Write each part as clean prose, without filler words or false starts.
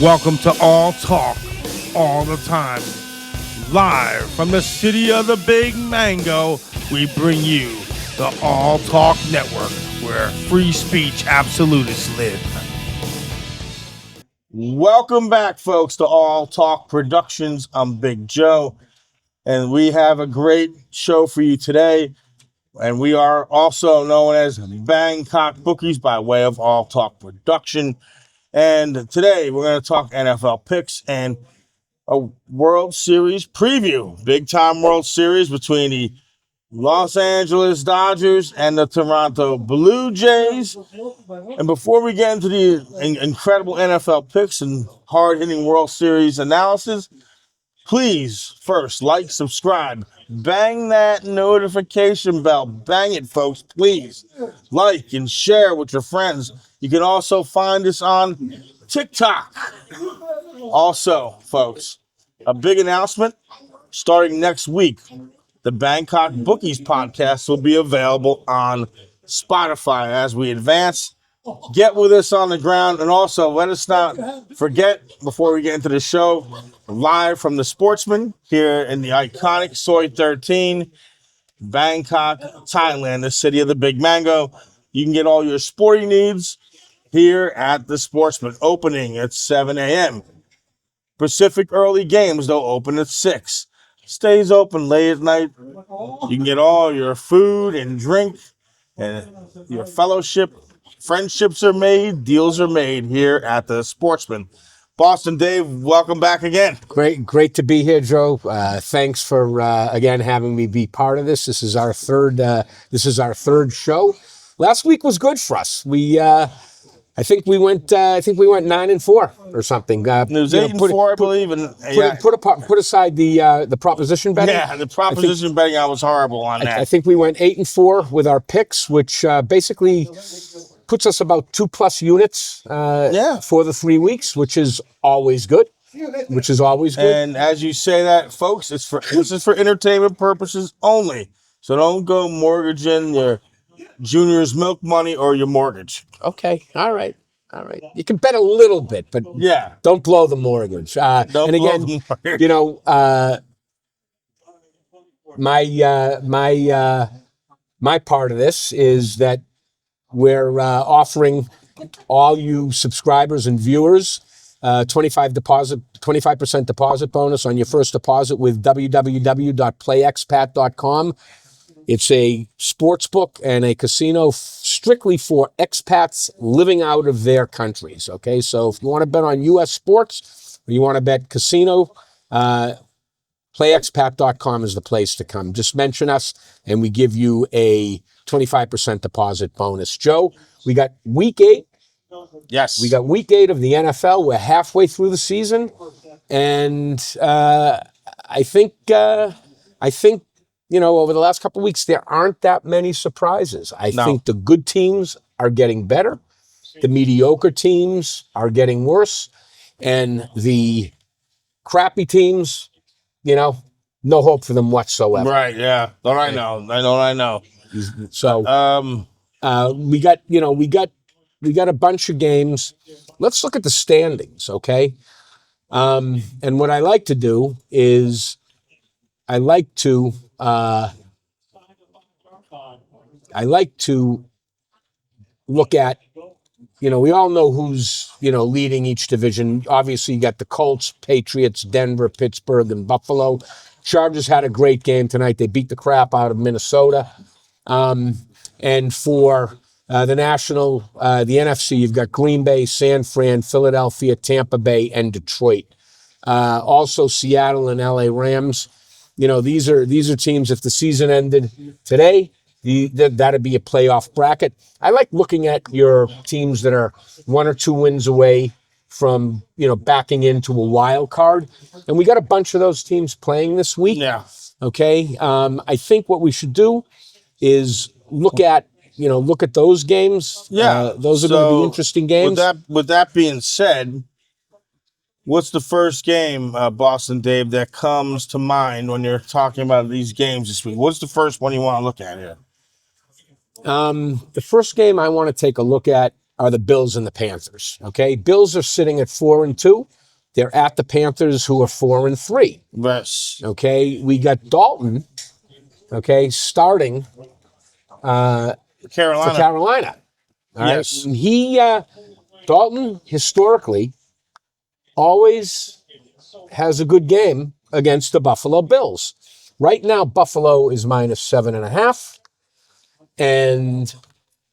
Welcome to All Talk, All the Time. Live from the city of the Big Mango, we bring you the All Talk Network, where free speech absolutists live. Welcome back, folks, to All Talk Productions. I'm Big Joe, and we have a great show for you today. And we are also known as Bangkok Bookies by way of All Talk Production. And today we're going to talk NFL picks and a World Series preview. Big time World Series between the Los Angeles Dodgers and the Toronto Blue Jays. And before we get into the incredible NFL picks and hard-hitting World Series analysis, please first like, subscribe, bang that notification bell. Bang it, folks, please. Like and share with your friends. You can also find us on TikTok. Also, folks, a big announcement starting next week. The Bangkok Bookies podcast will be available on Spotify as we advance. Get with us on the ground, and also let us not forget, before we get into the show, live from the Sportsman here in the iconic Soi 13, Bangkok, Thailand, the city of the Big Mango. You can get all your sporting needs here at the Sportsman, opening at 7 a.m. Pacific early games, though, open at 6. Stays open late at night. You can get all your food and drink, and your fellowship. Friendships are made, deals are made here at the Sportsman. Boston Dave, welcome back again. Great to be here, Joe. Thanks for again having me be part of this. This is our third show. Last week was good for us. I think we went 9-4 or something. It was 8-4, I believe. And put aside the proposition betting. Yeah, the proposition betting, I was horrible on that. I think we went 8-4 with our picks, which basically puts us about 2+ units for the 3 weeks, which is always good. And as you say that, folks, this is for entertainment purposes only. So don't go mortgaging your junior's milk money or your mortgage. Okay, all right. You can bet a little bit, but don't blow the mortgage. My part of this is that we're offering all you subscribers and viewers 25% deposit bonus on your first deposit with www.playexpat.com. It's a sports book and a casino strictly for expats living out of their countries. Okay, so if you want to bet on U.S. sports or you want to bet casino, playexpat.com is the place to come. Just mention us and we give you a 25% deposit bonus. Joe, we got week 8. Yes. We got week 8 of the NFL. We're halfway through the season. And I think, over the last couple of weeks, there aren't that many surprises. I think the good teams are getting better. The mediocre teams are getting worse. And the crappy teams, no hope for them whatsoever. Right, yeah. Don't I know. So we got a bunch of games. Let's look at the standings, okay? And what I like to do is I like to look at, we all know who's, leading each division. Obviously, you got the Colts, Patriots, Denver, Pittsburgh, and Buffalo. Chargers had a great game tonight. They beat the crap out of Minnesota. And for the National, the NFC, you've got Green Bay, San Fran, Philadelphia, Tampa Bay, and Detroit. Also, Seattle and LA Rams. These are teams, if the season ended today, that'd be a playoff bracket. I like looking at your teams that are 1 or 2 wins away from, backing into a wild card. And we got a bunch of those teams playing this week. Yeah. Okay. I think what we should do is look at those games. Yeah. Those are going to be interesting games. With that being said, what's the first game, Boston Dave, that comes to mind when you're talking about these games this week? What's the first one you want to look at here? The first game I want to take a look at are the Bills and the Panthers. Okay, Bills are sitting at 4-2. They're at the Panthers, who are 4-3. Yes. Okay, we got Dalton. Okay, starting for Carolina. All right, Yes. and Dalton historically always has a good game against the Buffalo Bills. Right now, Buffalo is -7.5, and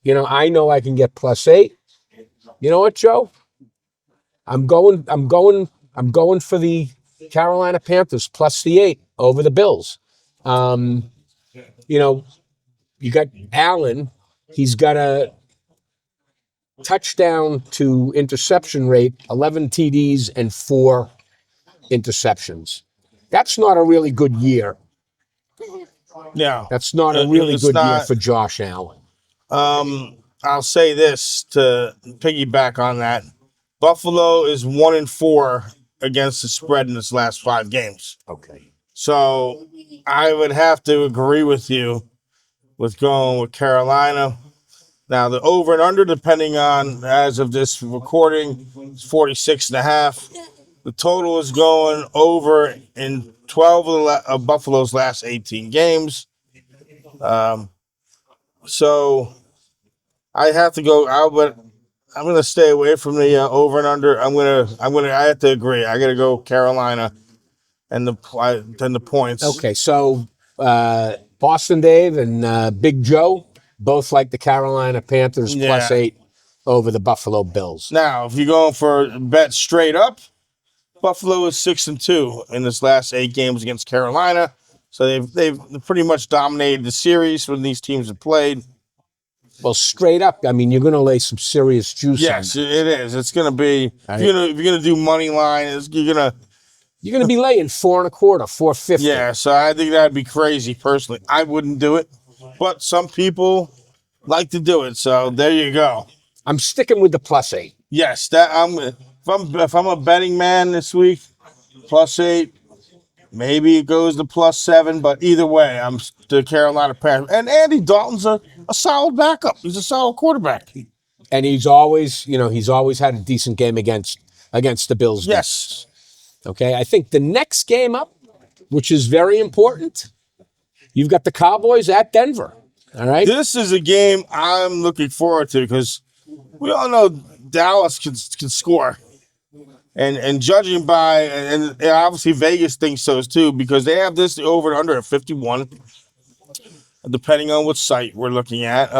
I know I can get +8. You know what, Joe? I'm going for the Carolina Panthers +8 over the Bills. You got Allen. He's got a touchdown to interception rate, 11 TDs and 4 interceptions. That's not a really good year. Yeah. That's not a really good year for Josh Allen. I'll say this to piggyback on that. Buffalo is 1-4 against the spread in its last 5 games. Okay. So I would have to agree with you with going with Carolina. Now the over and under, depending on as of this recording, is 46.5. The total is going over in 12 of Buffalo's last 18 games. So I have to go out, but I'm going to stay away from the over and under. I have to agree. I got to go Carolina and the points. Okay, so Boston Dave and Big Joe both like the Carolina Panthers +8 over the Buffalo Bills. Now, if you're going for bet straight up, Buffalo is 6-2 in this last 8 games against Carolina. So they've pretty much dominated the series when these teams have played. Well, straight up, I mean, you're going to lay some serious juice on that. Yes, it is. It's going to be, if you're gonna do money line, you're going to be laying 4.25, 4.50. Yeah, so I think that'd be crazy personally. I wouldn't do it, but some people like to do it. So there you go. I'm sticking with the +8. Yes, if I'm a betting man this week, +8. Maybe it goes to +7, but either way, I'm the Carolina Panthers. And Andy Dalton's a solid backup. He's a solid quarterback. And he's always had a decent game against the Bills. Yes. Okay, I think the next game up, which is very important, you've got the Cowboys at Denver. All right. This is a game I'm looking forward to because we all know Dallas can score. And judging by, and obviously Vegas thinks so too, because they have this over and under at 51, depending on what site we're looking at.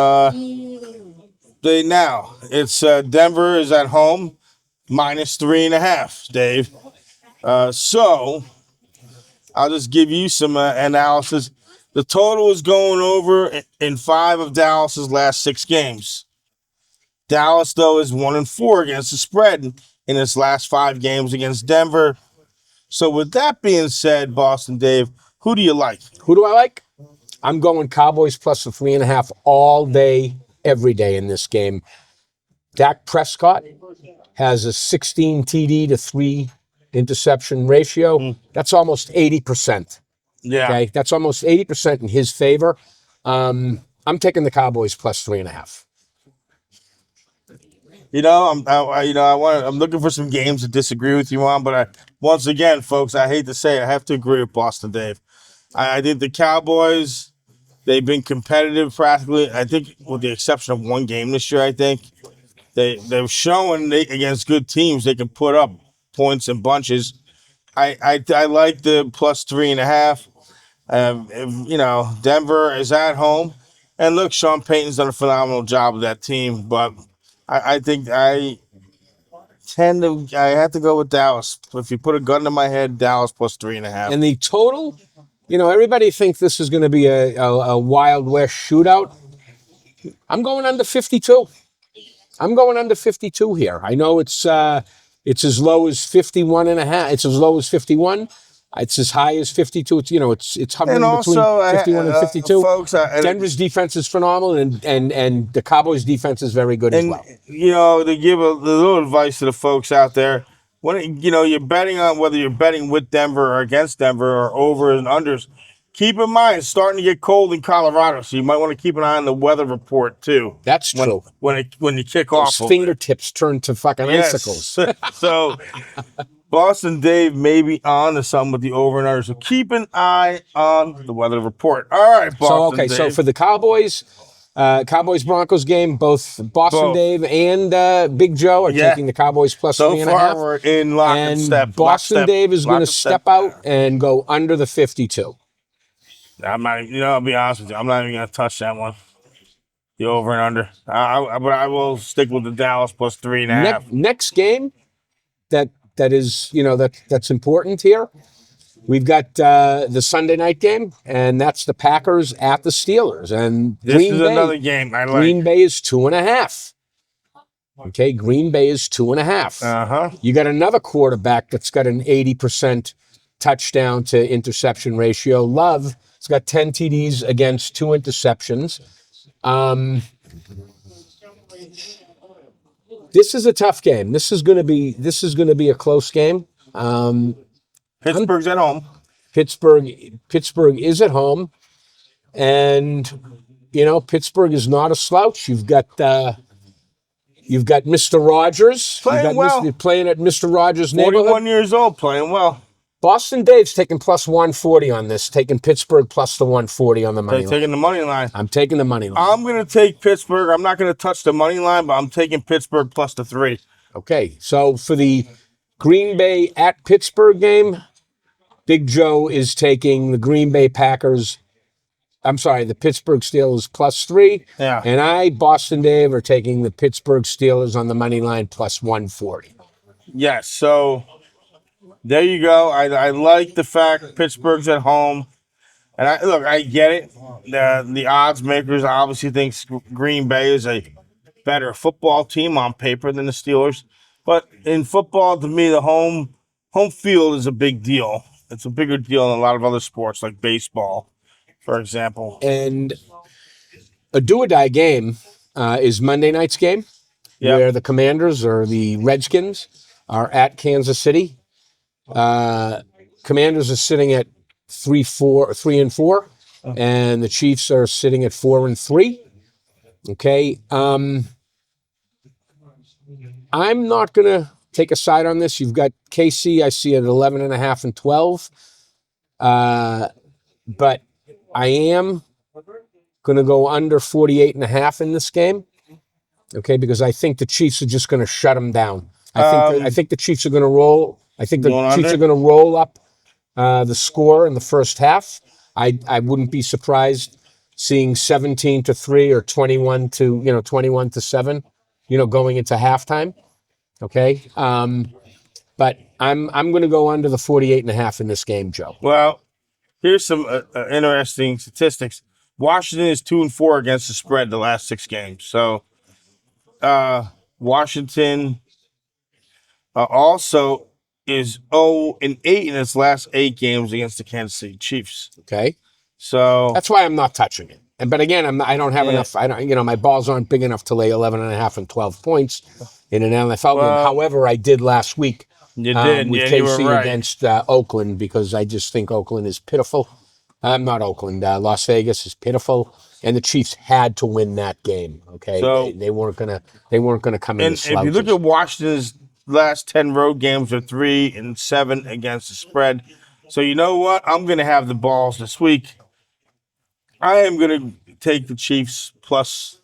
It's Denver is at home, -3.5, Dave. So I'll just give you some analysis. The total is going over in 5 of Dallas's last 6 games. Dallas, though, is 1-4 against the spread in its last 5 games against Denver. So with that being said, Boston Dave, who do you like? Who do I like? I'm going Cowboys +3.5 all day, every day in this game. Dak Prescott has a 16 TD to 3 interception ratio. That's almost 80%. Yeah. Okay, that's almost 80% in his favor. I'm taking the Cowboys +3.5. I'm looking for some games to disagree with you on, but once again, folks, I hate to say it, I have to agree with Boston Dave. I think the Cowboys, they've been competitive practically. I think with the exception of one game this year, I think they're showing against good teams they can put up points in bunches. I like the +3.5. Denver is at home, and look, Sean Payton's done a phenomenal job with that team, but I think I have to go with Dallas. If you put a gun to my head, Dallas +3.5. And the total, everybody thinks this is going to be a Wild West shootout. I'm going under 52. I'm going under 52 here. I know it's as low as 51.5. It's as low as 51. It's as high as 52. It's hovering between 51 and 52. Folks, Denver's defense is phenomenal, and the Cowboys' defense is very good as well. To give a little advice to the folks out there, when you're betting on whether you're betting with Denver or against Denver or over and unders, keep in mind it's starting to get cold in Colorado, so you might want to keep an eye on the weather report too. That's true. When you kick Those off. fingertips turn to fucking icicles. So Boston Dave may be on to something with the over and under. So keep an eye on the weather report. All right, Boston Dave. So for the Cowboys Broncos game, both Boston Dave and Big Joe are taking the Cowboys plus 3.5. So far, we're in lock and step. Boston Dave is going to step out and go under the 52. I'm not. I'll be honest with you. I'm not even going to touch that one. The over and under. But I will stick with the Dallas plus 3.5. Next game that is that's important here. We've got the Sunday night game, and that's the Packers at the Steelers. And this is another game I like. Green Bay is 2.5. Okay, Green Bay is 2.5. You got another quarterback that's got an 80% touchdown to interception ratio. Love has got 10 TDs against 2 interceptions. This is a tough game. This is going to be a close game. Pittsburgh's at home. Pittsburgh is at home, and Pittsburgh is not a slouch. You've got Mr. Rogers playing well, playing at Mr. Rogers' neighborhood. 41 years old, playing well. Boston Dave's taking plus 140 on this, taking Pittsburgh plus the 140 on the money line. Taking the money line. I'm taking the money line. I'm going to take Pittsburgh. I'm not going to touch the money line, but I'm taking Pittsburgh plus the 3. Okay, so for the Green Bay at Pittsburgh game, Big Joe is taking the Green Bay Packers. I'm sorry, the Pittsburgh Steelers plus 3. Yeah. And Boston Dave, are taking the Pittsburgh Steelers on the money line plus 140. Yes, so there you go. I like the fact Pittsburgh's at home. And I get it. The odds makers obviously think Green Bay is a better football team on paper than the Steelers. But in football, to me, the home field is a big deal. It's a bigger deal than a lot of other sports like baseball, for example. And a do-or-die game is Monday night's game, where the Commanders or the Redskins are at Kansas City. Commanders are sitting at 3-4, and the Chiefs are sitting at 4-3. Okay. I'm not going to take a side on this. You've got KC, I see at 11.5 and 12. But I am going to go under 48.5 in this game. Okay, because I think the Chiefs are just going to shut them down. I think the Chiefs are going to roll. I think the Chiefs are going to roll up the score in the first half. I wouldn't be surprised seeing 17-3 or 21-7, going into halftime. Okay. But I'm going to go under the 48.5 in this game, Joe. Well, here's some interesting statistics. Washington is 2-4 against the spread the last 6 games. So Washington also is 0-8 in its last 8 games against the Kansas City Chiefs. Okay. So that's why I'm not touching it. But again, I don't have enough. My balls aren't big enough to lay 11.5 and 12 points in an NFL game. However, I did last week. You did with KC against Oakland, because I just think Oakland is pitiful. Not Oakland. Las Vegas is pitiful, and the Chiefs had to win that game. Okay, so they weren't gonna come in. And if you look at Washington's last 10 road games, are 3-7 against the spread. So you know what? I'm gonna have the balls this week. I am gonna take the Chiefs plus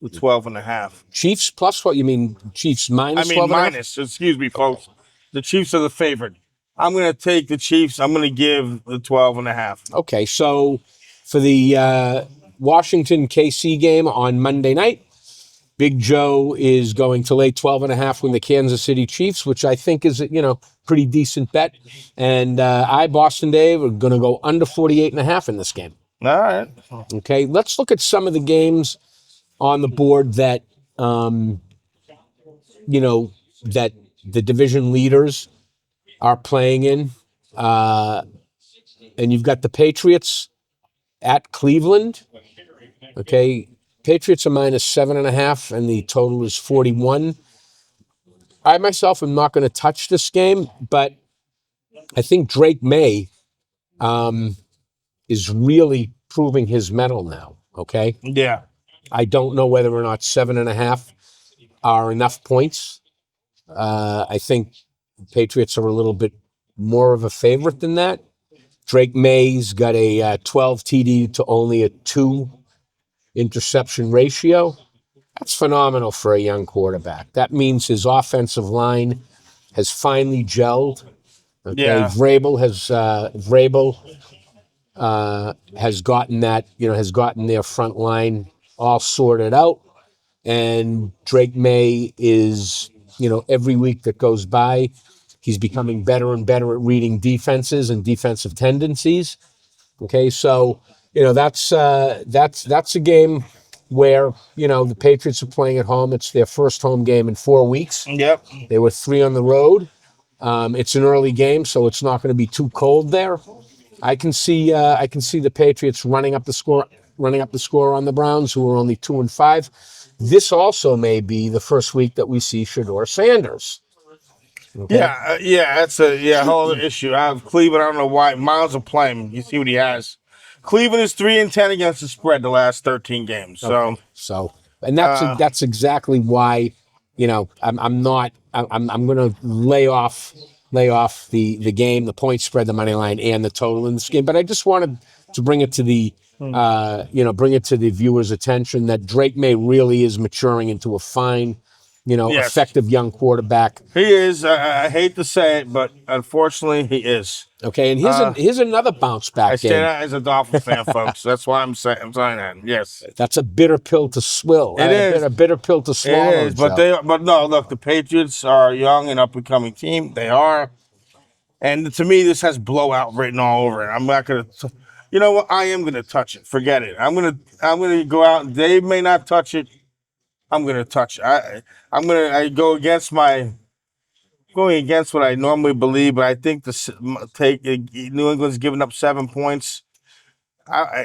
the 12.5. Chiefs plus what? You mean Chiefs minus? I mean minus. Excuse me, folks. The Chiefs are the favorite. I'm going to take the Chiefs. I'm going to give the 12.5. Okay, so for the Washington KC game on Monday night, Big Joe is going to lay 12.5 with the Kansas City Chiefs, which I think is pretty decent bet. And Boston Dave, are going to go under 48.5 in this game. All right. Okay, let's look at some of the games on the board that that the division leaders are playing in. And you've got the Patriots at Cleveland. Okay, Patriots are minus 7.5, and the total is 41. I myself am not going to touch this game, but I think Drake May is really proving his mettle now. Okay, Yeah. I don't know whether or not 7.5 are enough points. I think Patriots are a little bit more of a favorite than that. Drake May's got a 12 TD to only a 2 interception ratio. That's phenomenal for a young quarterback. That means his offensive line has finally gelled. Okay, Yeah. Vrabel has gotten that, has gotten their front line all sorted out, and Drake May is, every week that goes by, he's becoming better and better at reading defenses and defensive tendencies. Okay, so that's a game where the Patriots are playing at home. It's their first home game in 4 weeks. Yep. They were 3 on the road. It's an early game, so it's not going to be too cold there. I can see the Patriots running up the score on the Browns, who are only 2-5. This also may be the first week that we see Shedeur Sanders. Okay? Yeah, that's a whole other issue. I have Cleveland. I don't know why. Miles of playing. You see what he has. Cleveland is 3-10 against the spread the last 13 games. And that's exactly why, I'm going to lay off the game, the point spread, the money line, and the total in this game. But I just wanted to bring it to the viewers' attention that Drake May really is maturing into a fine, Yes. effective young quarterback. He is. I hate to say it, but unfortunately, he is. Okay, and here's another bounce back I game. stand out as a Dolphin fan, folks. That's why I'm saying that. Yes, that's a bitter pill to swill. It is a bitter pill to swallow. It is, but no. Look, the Patriots are a young and up and coming team. They are, and to me, this has blowout written all over it. I'm not gonna. You know what? I am gonna touch it. Forget it. I'm gonna go out. Dave may not touch it. I'm gonna touch it. I go against going against what I normally believe, but I think New England's giving up 7 points.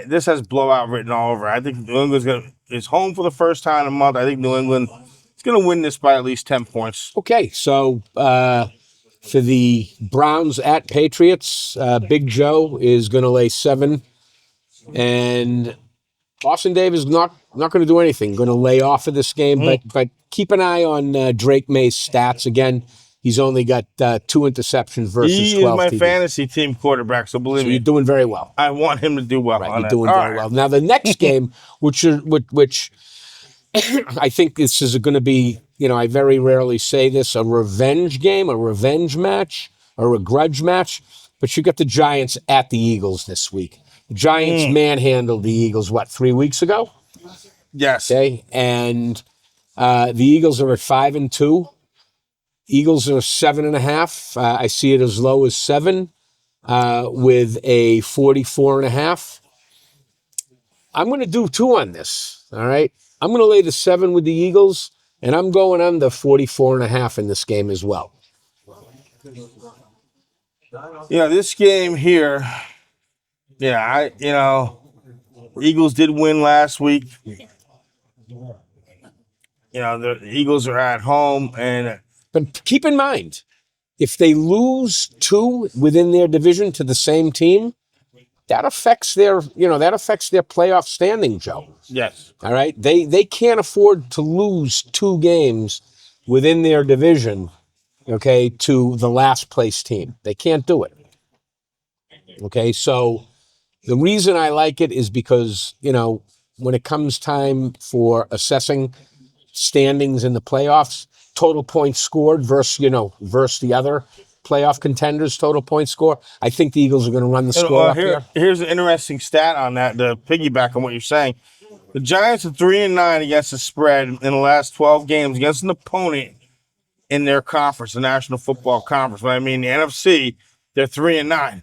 This has blowout written all over. I think New England's is home for the first time in a month. I think New England is going to win this by at least 10 points. Okay, so for the Browns at Patriots, Big Joe is going to lay 7, and Austin Dave is not going to do anything. Going to lay off of this game, but keep an eye on Drake May's stats again. He's only got 2 interceptions versus 12 He is my TDs. fantasy team quarterback, so believe me. You're doing very well. I want him to do well. Right, you're doing very well. Now, the next game, which I think this is going to be, I very rarely say this, a revenge game, a revenge match, or a grudge match, but you got the Giants at the Eagles this week. The Giants manhandled the Eagles, 3 weeks ago? Yes. Okay, and the Eagles are at 5-2. Eagles are 7.5. I see it as low as 7 with a 44.5. I'm going to do 2 on this. All right. I'm going to lay the 7 with the Eagles, and I'm going under 44.5 in this game as well. This game here. The Eagles did win last week. The Eagles are at home, but keep in mind, if they lose 2 within their division to the same team, that affects their playoff standing, Joe. Yes. All right. They can't afford to lose 2 games within their division, okay, to the last place team. They can't do it. Okay. So the reason I like it is because, when it comes time for assessing standings in the playoffs, total points scored versus the other playoff contenders' total point score, I think the Eagles are going to run the score up here. Here's an interesting stat on that, to piggyback on what you're saying. The Giants are 3-9 against the spread in the last 12 games against an opponent in their conference, the National Football Conference. But I mean, the NFC, they're 3-9.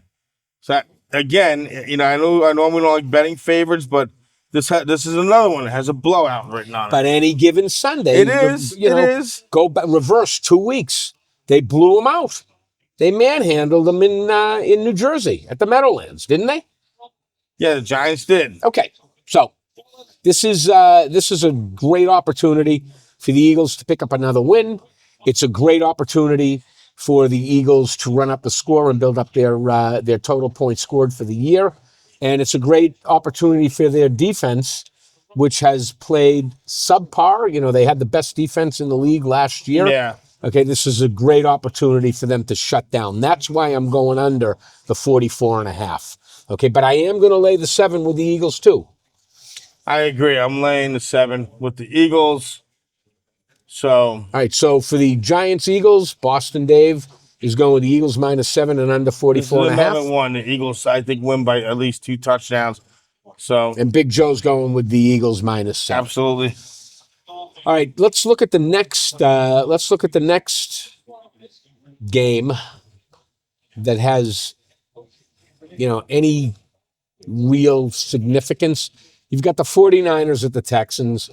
So again, I normally don't like betting favorites, but this is another one that has a blowout written on it. But any given Sunday, it is. Go back, reverse 2 weeks. They blew them out. They manhandled them in New Jersey at the Meadowlands, didn't they? Yeah, the Giants did. Okay, so this is a great opportunity for the Eagles to pick up another win. It's a great opportunity for the Eagles to run up the score and build up their total points scored for the year. And it's a great opportunity for their defense, which has played subpar. You know, they had the best defense in the league last year. Yeah. Okay, this is a great opportunity for them to shut down. That's why I'm going under the 44.5. Okay, but I am going to lay the 7 with the Eagles too. I agree. I'm laying the 7 with the Eagles. So, all right, so for the Giants-Eagles, Boston Dave is going with the Eagles -7 and under 44.5. Another one. The Eagles, I think, win by at least 2 touchdowns. So, and Big Joe's going with the Eagles -7. Absolutely. All right, let's look at the next. Game that has, any real significance. You've got the 49ers at the Texans.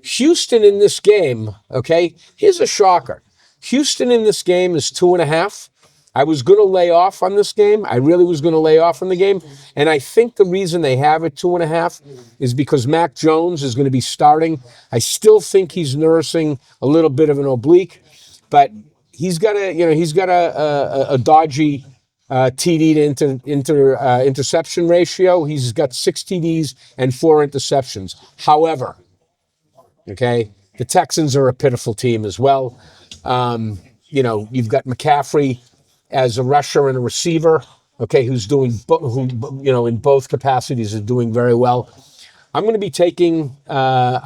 Houston in this game, okay? Here's a shocker. Houston in this game is 2.5. I was going to lay off on this game. I really was going to lay off on the game. And I think the reason they have it 2.5 is because Mac Jones is going to be starting. I still think he's nursing a little bit of an oblique, but he's got a dodgy TD to interception ratio. He's got 6 TDs and 4 interceptions. However, okay, the Texans are a pitiful team as well. You've got McCaffrey as a rusher and a receiver, okay, who's doing, in both capacities is doing very well. I'm going to be taking the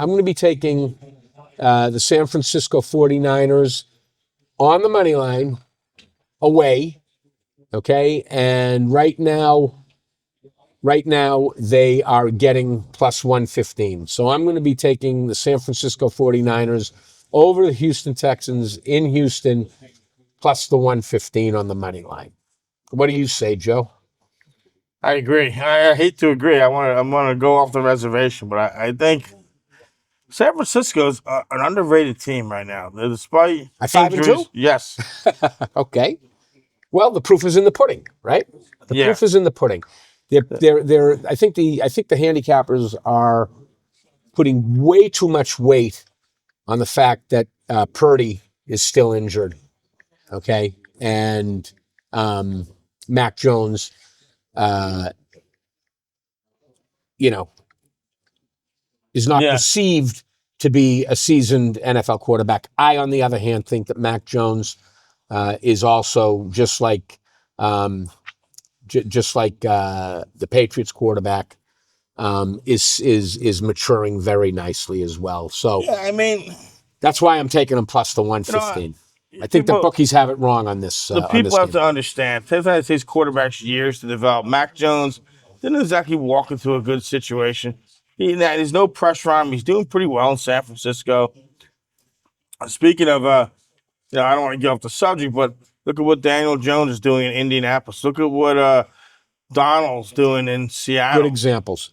San Francisco 49ers on the money line away, okay, and right now they are getting +115. So I'm going to be taking the San Francisco 49ers over the Houston Texans in Houston plus the 115 on the money line. What do you say, Joe? I agree. I hate to agree. I want to go off the reservation, but I think San Francisco is an underrated team right now. Despite At 5-2? Yes. Okay. Well, the proof is in the pudding, right? The proof is in the pudding. They're I think the handicappers are putting way too much weight on the fact that Purdy is still injured. Okay, and Mac Jones, is not perceived to be a seasoned NFL quarterback. I, on the other hand, think that Mac Jones is also just like the Patriots quarterback is maturing very nicely as well. So that's why I'm taking him plus the 115. I think the bookies have it wrong on this. The people have to understand. It takes quarterbacks years to develop. Mac Jones didn't exactly walk into a good situation. There's no pressure on him. He's doing pretty well in San Francisco. Speaking of, I don't want to get off the subject, but look at what Daniel Jones is doing in Indianapolis. Look at what Donald's doing in Seattle. Good examples.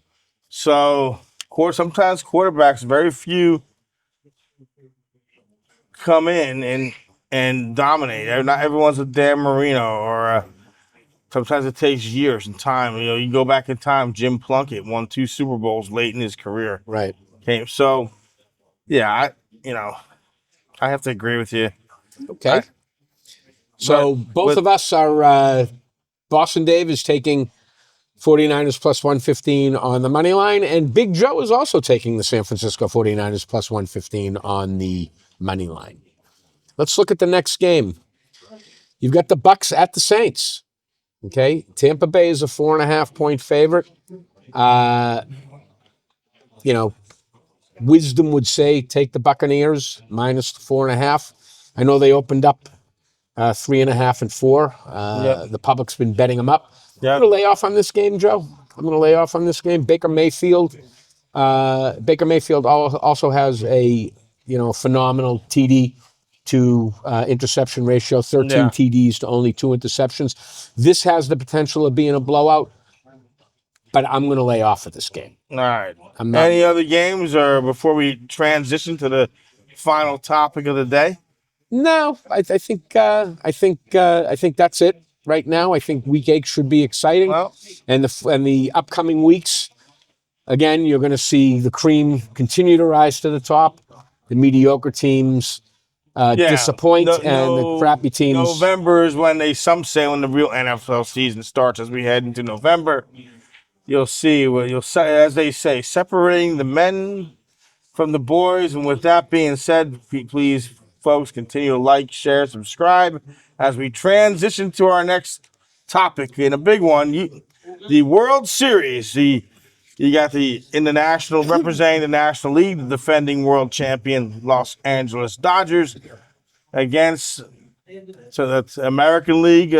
So, sometimes quarterbacks, very few come in and dominate. Not everyone's a Dan Marino, or sometimes it takes years and time. You go back in time. Jim Plunkett won 2 Super Bowls late in his career. Right. Okay, so I have to agree with you. Okay. Both of us are. Boston Dave is taking 49ers plus 115 on the money line, and Big Joe is also taking the San Francisco 49ers plus 115 on the money line. Let's look at the next game. You've got the Bucks at the Saints. Okay, Tampa Bay is a 4.5-point favorite. Wisdom would say take the Buccaneers minus the 4.5. I know they opened up 3.5 and 4. The public's been betting them up. I'm going to lay off on this game, Joe. I'm going to lay off on this game. Baker Mayfield also has a phenomenal TD to interception ratio, 13 TDs to only 2 interceptions. This has the potential of being a blowout, but I'm going to lay off of this game. All right. Any other games, or before we transition to the final topic of the day? No, I think that's it right now. I think week 8 should be exciting, and the upcoming weeks. Again, you're going to see the cream continue to rise to the top. The mediocre teams disappoint, and the crappy teams. November is when some say when the real NFL season starts, as we head into November. you'll see as they say, separating the men from the boys. And with that being said, please, folks, continue to like, share, subscribe as we transition to our next topic in a big one. The World Series. You got the international representing the National League, the defending world champion Los Angeles Dodgers against that's American League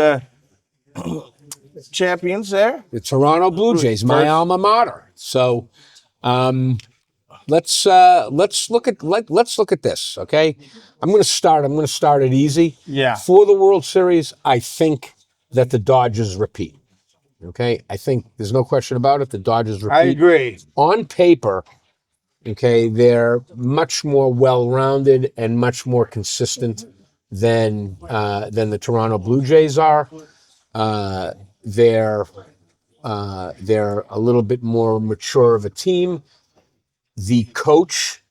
champions there. The Toronto Blue Jays, my alma mater. So let's look at this. Okay, I'm going to start it easy. Yeah. For the World Series, I think that the Dodgers repeat. Okay, I think there's no question about it. The Dodgers repeat. I agree. On paper, okay, they're much more well-rounded and much more consistent than the Toronto Blue Jays are. They're a little bit more mature of a team. The coach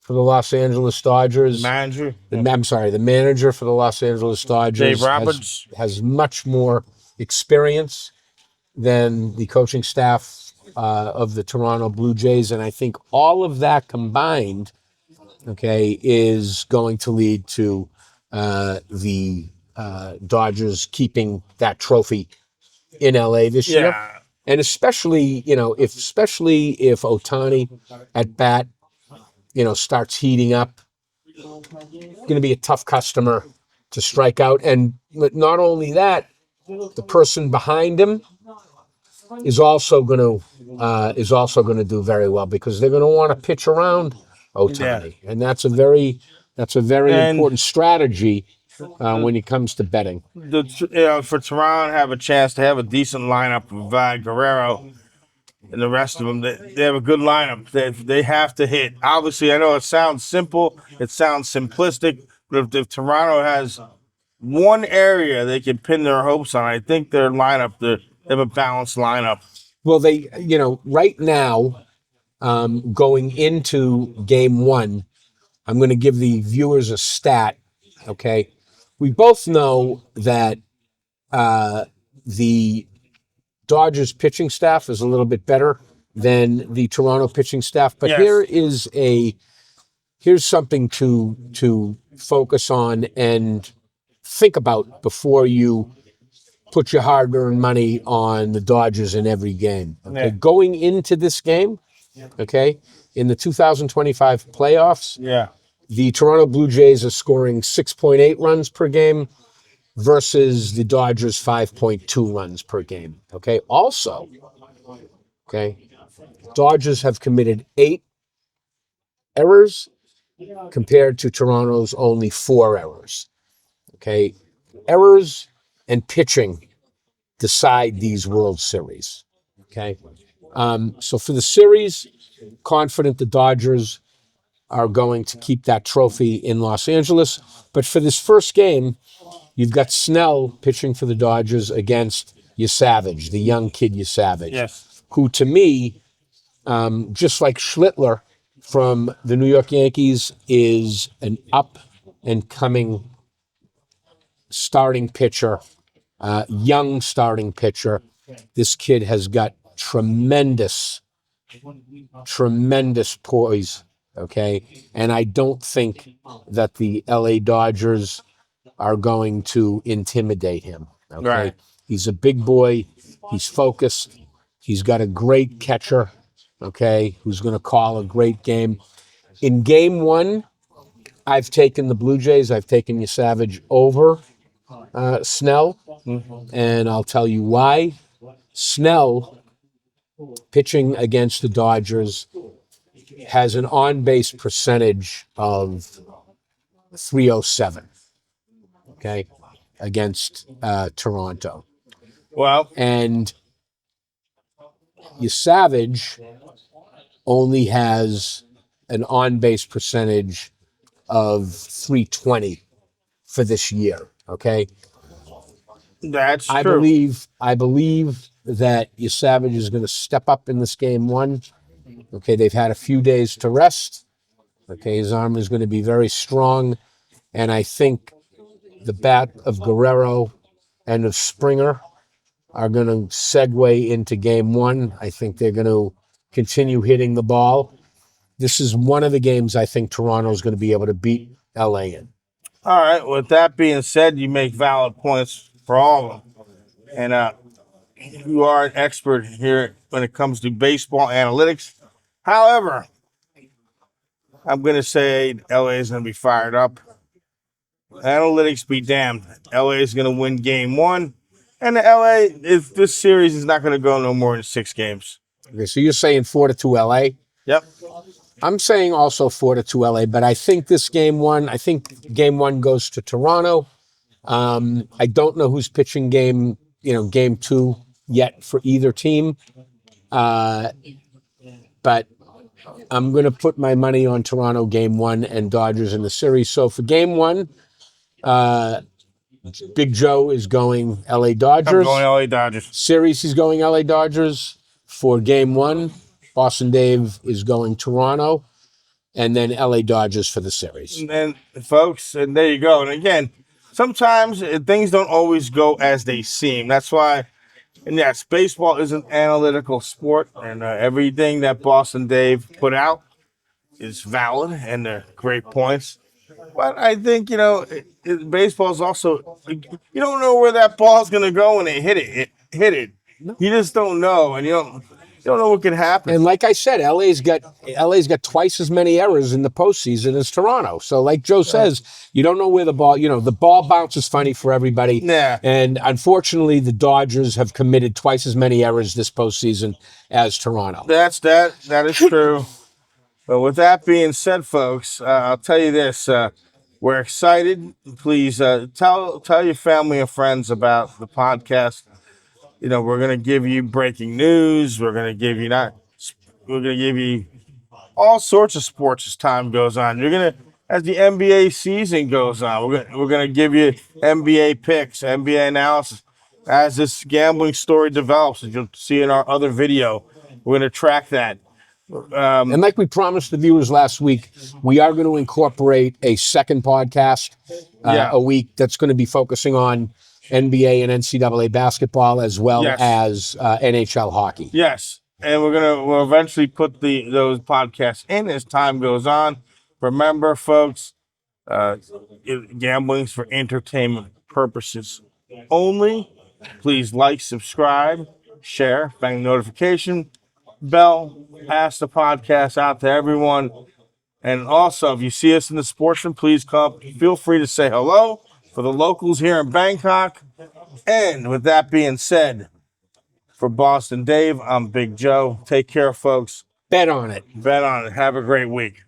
for the Los Angeles Dodgers, the manager for the Los Angeles Dodgers, Dave Roberts, has much more experience than the coaching staff of the Toronto Blue Jays, and I think all of that combined, okay, is going to lead to the Dodgers keeping that trophy in LA this year. And especially if Ohtani at bat, starts heating up, going to be a tough customer to strike out. And not only that, the person behind him is also going to do very well because they're going to want to pitch around Ohtani, and that's a very important strategy when it comes to betting. For Toronto to have a chance to have a decent lineup with Guerrero and the rest of them, they have a good lineup. They have to hit. Obviously, I know it sounds simple, it sounds simplistic, but if Toronto has one area they can pin their hopes on, I think their lineup, they have a balanced lineup. Well, they, right now, going into game one, I'm going to give the viewers a stat, okay? We both know that the Dodgers pitching staff is a little bit better than the Toronto pitching staff, but yes. here's something to focus on and think about before you put your hard-earned money on the Dodgers in every game. Okay, going into this game, okay, in the 2025 playoffs, the Toronto Blue Jays are scoring 6.8 runs per game versus the Dodgers 5.2 runs per game. Okay, also, Dodgers have committed 8 errors compared to Toronto's only 4 errors. Okay, errors and pitching decide these World Series. Okay, so for the series, confident the Dodgers are going to keep that trophy in Los Angeles. But for this first game, you've got Snell pitching for the Dodgers against Savage, the young kid Savage, who to me, just like Schlittler from the New York Yankees, is an up-and-coming starting pitcher, young starting pitcher. This kid has got tremendous poise, okay? And I don't think that the LA Dodgers are going to intimidate him, okay? Right. He's a big boy. He's focused. He's got a great catcher, okay, who's going to call a great game. In game one, I've taken the Blue Jays. I've taken Savage over Snell, and I'll tell you why. Snell, pitching against the Dodgers, has an on-base percentage of 307, okay, against Toronto. Well, and Savage only has an on-base percentage of 320 for this year, okay? That's true. I believe that Savage is going to step up in this game one. Okay, they've had a few days to rest. Okay, his arm is going to be very strong. And I think the bat of Guerrero and of Springer are going to segue into game one. I think they're going to continue hitting the ball. This is one of the games I think Toronto is going to be able to beat LA in. All right. With that being said, you make valid points for all of them. And you are an expert here when it comes to baseball analytics. However, I'm going to say LA is going to be fired up. Analytics be damned. LA is going to win game one. And the LA, if this series is not going to go no more than 6 games. Okay, so you're saying 4-2 LA? Yep. I'm saying also 4-2 LA, but I think game one goes to Toronto. I don't know who's pitching game 2 yet for either team. But I'm going to put my money on Toronto game 1 and Dodgers in the series. So for game 1, Big Joe is going LA Dodgers. I'm going LA Dodgers. Series, he's going LA Dodgers. For game 1, Boston Dave is going Toronto, and then LA Dodgers for the series. And folks, and there you go. And again, sometimes things don't always go as they seem. That's why, and yes, baseball is an analytical sport, and everything that Boston Dave put out is valid and they're great points. But I think, baseball is also, you don't know where that ball's going to go when they hit it. You just don't know, and you don't know what can happen. And like I said, LA's got twice as many errors in the postseason as Toronto. So like Joe says, you don't know where the ball bounces funny for everybody. Yeah. And unfortunately, the Dodgers have committed twice as many errors this postseason as Toronto. That is true. But with that being said, folks, I'll tell you this. We're excited. Please tell your family and friends about the podcast. We're going to give you breaking news. We're going to give you all sorts of sports as time goes on. As the NBA season goes on, we're going to give you NBA picks, NBA analysis. As this gambling story develops, as you'll see in our other video, we're going to track that. And like we promised the viewers last week, we are going to incorporate a second podcast a week that's going to be focusing on NBA and NCAA basketball as well as NHL hockey. Yes, and we'll eventually put those podcasts in as time goes on. Remember, folks, gambling's for entertainment purposes only. Please like, subscribe, share, bang the notification bell, pass the podcast out to everyone. And also, if you see us in the Sportsman, please come. Feel free to say hello for the locals here in Bangkok. And with that being said, for Boston Dave, I'm Big Joe. Take care, folks. Bet on it. Bet on it. Have a great week.